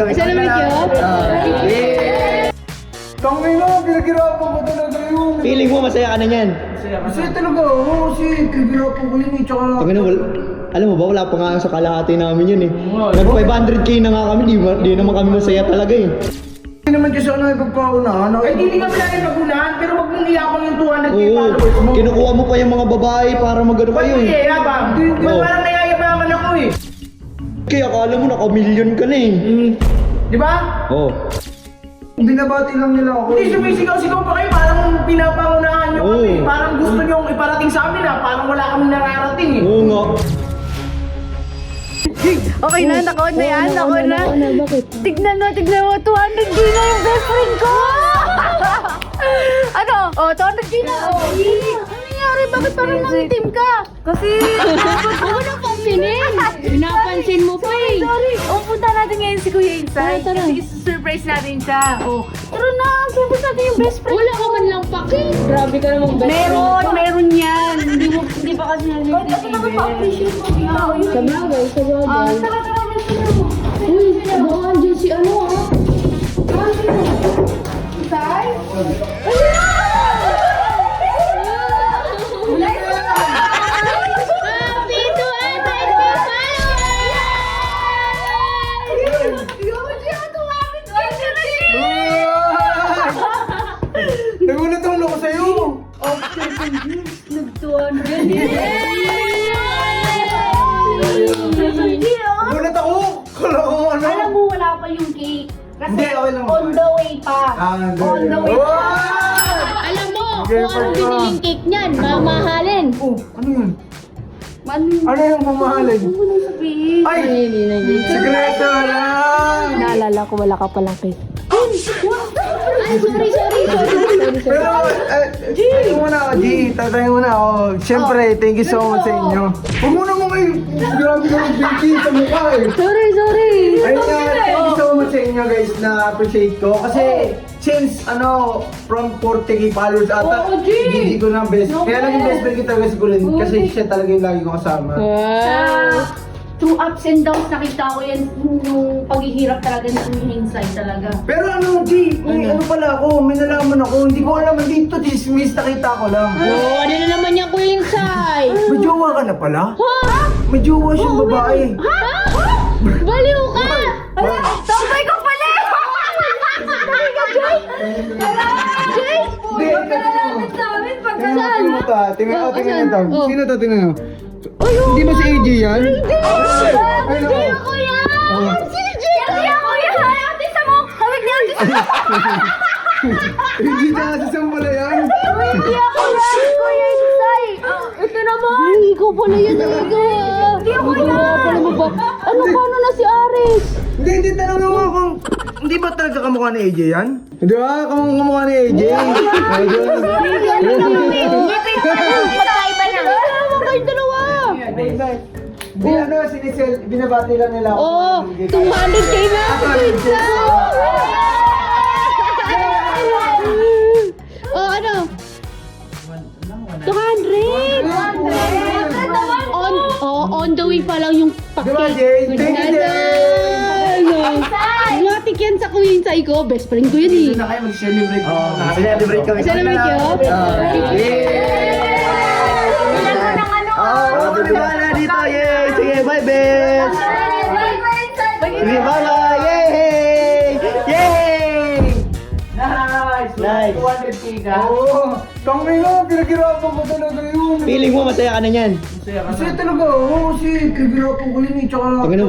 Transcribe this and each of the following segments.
kami. Celebrate yun? Tangay na, pinagirapan ko talaga yun. Feeling mo masaya ka na yan. Kasi talaga, oo, kasi pinagirapan ko yun eh, tsaka... Tangin na, alam mo ba, wala pa nga sa kalahati namin yun eh. Nag 500k na nga kami, di naman kami masaya talaga eh. Hindi naman kasi ako nakipagpaunahan. Ay, hindi kami natin magunahan, pero wag mong iyabang yung 200k Oo, followers mo. kinukuha mo pa yung mga babae para magano Ba't kayo mo eh. iyayabang? Hindi. Ba't parang nayayabangan ako eh? Kaya akala mo naka-million ka na eh. Di ba? Oo. Binabati lang nila ako. Hindi sumisigaw-sigaw pa kayo, parang pinapangunahan nyo Oo. kami. Parang gusto nyo iparating sa amin parang wala kami nararating eh. Oo nga. Okay na, nakaon na yan, nakaon na. Bakit? Tignan mo, 200k na yung best friend ko! Ano? Oh, 200k na. Oh, ano nangyari? Bakit parang nangitim ka? Kasi, Huwag mo nang pansinin. Pinapansin mo pa eh. sorry. Oh, punta natin ngayon si Kuya Insay. Tara, tara. Kasi surprise natin siya. Oh, tara na, surprise natin yung best friend. Wala ka man lang paki. Grabe ka namang best friend. Meron yan. Hindi pa kasi natin. Ay, ito naman pa-appreciate mo. Sa bagay, sa bagay. Tara, tara, Uy, baka andyan si ano ah. Insay? Happy to Nagulat ang loko sa'yo. Nagulat ako. Kala ko ano. Alam mo, wala pa yung cake. Kasi Hindi, okay lang. on the way pa. On the way pa. Alam mo, Okay, kung anong pa. biniling cake niyan, mamahalin. Oh, ano yun? Ano Ano yung mamahalin? mo nang sabihin? Ay! Sekreto lang! Naalala ko, wala ka palang cake. Ay, sorry. Pero, G! Muna ako, G. Tatay muna ako. Siyempre, thank you so much sa inyo. Huwag mo naman kayo. Grabe ka mag-baking sa mukha eh. Sorry. Ayun nga, thank you so much sa inyo guys na appreciate ko. Kasi, since from 40k followers ata, hindi ko na best. Kaya lang yung best friend ko talaga si Kulin. Kasi siya talaga yung lagi ko kasama. Through ups and downs, nakita ko yan yung paghihirap talaga ni Kuya Insay talaga. Pero ano, G, ano pala ako, may nalaman ako. Hindi ko alam, dito chismis, nakita ko lang. Oh, ano na naman yung Queen Sai? May jowa ka na pala? May jowa siyang babae. Baliw ka! Tambay ko pala! Tambay ka, Jay! Jay! Huwag ka na namin sa amin pag Tingnan mo to, tingnan mo to. Oh. Sino to, tingnan mo? Hindi ba si AJ yan? Hindi ako yan! Hindi ako yan! Artista mo! Hawig niya! AJ tsaka si Sam pala yan. Hindi ako yan! Kuya Insay! Ito naman! Hindi ko pala yun talaga. Hindi ako yan! Ano paano na si Aris? Hindi, tanong mo kung... Hindi ba talaga kamukha ni AJ yan? Hindi ba? Kamukha ni AJ. Medyo... Magkaiba na! Kayo dalawa. Hindi, sinisel, binabati lang nila ako. Oo, 200k na si Queen Oh, ano? 200! On the way pa lang yung Di ba, packet. Jay? Thank you, Jay! Latik yan sa Queen Sai ko. Best friend ko yun eh. Na kayo mag-celebrate. Celebrate kami. Celebrate yun? Bahala dito, yay! Sige, bye, bes! Sige, bye-bye! Yay! Yay! Nice! 200k ka. Oo! Tangay na, pinagirapan ko talaga yun. Feeling mo masaya ka na yan. Kasi talaga, oo, kasi pinagirapan ko yun eh, tsaka... Tangin na,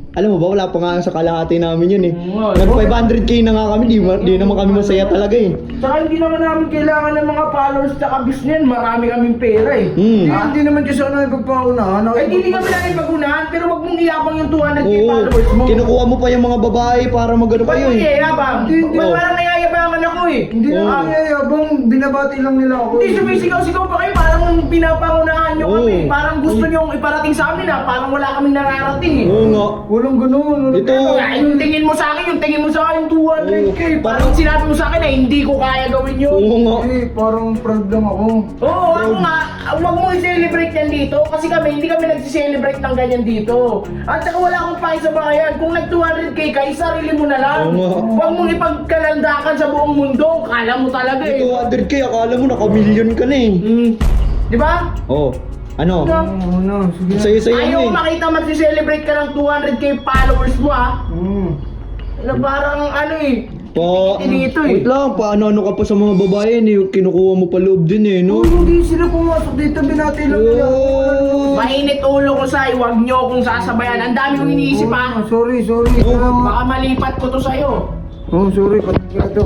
alam mo ba, wala pa nga sa kalahati namin yun eh. Nag 500k na nga kami, di naman kami masaya talaga eh. Tsaka hindi naman namin kailangan ng mga followers tsaka business. Marami kaming pera eh. Hindi naman kasi ako nakipagpaunahan. Ay, hindi kami natin magunahan, pero wag mong iyabang yung 200k Oo, followers mo. kinukuha mo pa yung mga babae para magano Ba't kayo mo eh. iyayabang? Hindi. Ba't parang nayayabangan ako ako eh. Hindi na Oo. kami yabang, binabati lang nila ako. Hindi sumisigaw-sigaw pa kayo, parang pinapangunahan nyo kami. Oo. Parang gusto nyo iparating sa amin na parang wala kaming nararating eh. Oo nga. Walang ganun. Ito. Yung tingin mo sa akin, yung tingin mo sa akin, 200k. Parang sinabi mo sa akin na hindi ko kaya gawin yun. Oo nga. Eh, parang proud lang ako. Oo, ako nga, huwag mo i-celebrate yan dito kasi hindi kami nag-celebrate ng ganyan dito. At saka wala akong pakialam sa bayan. Kung nag-200k ka, isarili mo na lang. Oo nga. Huwag mong ipagkalandakan sa buong mundo. Kala mo talaga eh. 200k, akala mo naka-million ka na eh. Di ba? Oh, ano? Oo na, sige na. Sa'yo Ayaw ko eh. makita mag-celebrate ka ng 200k followers mo ah. Na parang ano eh. Dito eh. Wait lang, paano ka pa sa mga babae eh. Kinukuha mo pa loob din eh, no? Oh, hindi sila pumasok dito, binati lang nila. Oh. Mainit ulo ko sa'yo, huwag nyo akong sasabayan. Ang dami kong iniisip ah. Sorry. Baka malipat ko to sa'yo. Oh, sorry, patay ka to.